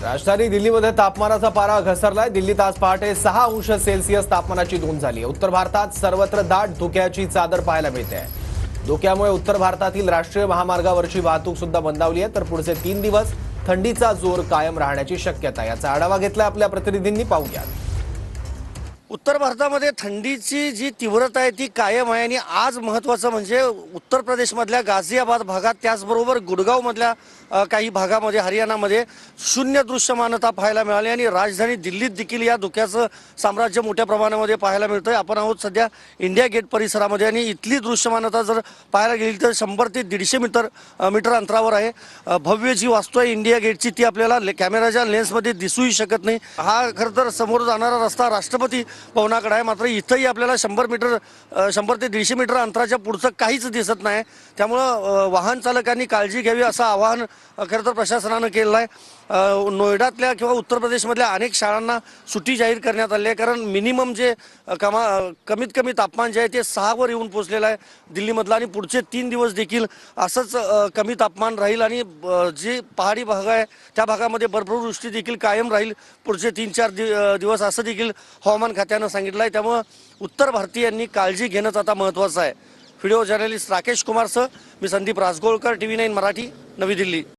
राजधानी दिल्लीमध्ये तापमानाचा पारा घसरलाय। दिल्लीत आज पहाटे 6 अंश सेल्सिअस तापमानाची नोंद झाली। उत्तर भारतात सर्वत्र दाट धुक्याची चादर पाहायला मिळते। धुक्यामुळे उत्तर भारतातील राष्ट्रीय महामार्गावरची वाहतूक सुद्धा बंदावली आहे। तर पुढचे 3 दिवस थंडीचा जोर कायम राहण्याची शक्यता आहे। याचा आढावा घेतला आपल्या प्रतिनिधींनी, पाहूया। उत्तर भारतामध्ये थंडीची जी तीव्रता आहे ती कायम आहे आणि आज महत्त्वाचं म्हणजे उत्तर प्रदेशमधल्या गाझियाबाद भागात, त्याचबरोबर गुडगावमधल्या काही भागामध्ये, हरियाणामध्ये शून्य दृश्यमानता पाहायला मिळाली आणि राजधानी दिल्लीत देखील या धुक्याचं साम्राज्य मोठ्या प्रमाणामध्ये पाहायला मिळतंय। आपण आहोत सध्या इंडिया गेट परिसरामध्ये आणि इथली दृश्यमानता जर पाहायला गेली तर 100 ते 150 मीटर अंतरावर आहे। भव्य जी वास्तू आहे इंडिया गेटची ती आपल्याला कॅमेराच्या लेन्समध्ये दिसूही शकत नाही। हा खरं तर समोर जाणारा रस्ता राष्ट्रपती भवनाकडे आहे, मात्र इथंही आपल्याला 100 ते 150 मीटर अंतराच्या पुढचं काहीच दिसत नाही। त्यामुळं वाहन चालकांनी काळजी घ्यावी असं आवाहन खरं तर प्रशासनानं केलं आहे। नोएडातल्या किंवा उत्तर प्रदेशमधल्या अनेक शाळांना सुट्टी जाहीर करण्यात आली आहे, कारण मिनिमम जे कमीत कमी तापमान जे आहे ते 6 वर येऊन पोहोचलेलं आहे दिल्लीमधलं आणि पुढचे 3 दिवस देखील असंच कमी तापमान राहील आणि जे पहाडी भाग आहे त्या भागामध्ये बर्फवृष्टी देखील कायम राहील पुढचे 3-4 दिवस असं देखील हवामान खात्यानं सांगितलं आहे। त्यामुळं उत्तर भारतीयांनी काळजी घेणंच आता महत्त्वाचं आहे। व्हिडिओ जर्नलिस्ट राकेश कुमारसह मी संदीप राजगोळकर, TV9 मराठी, नवी दिल्ली।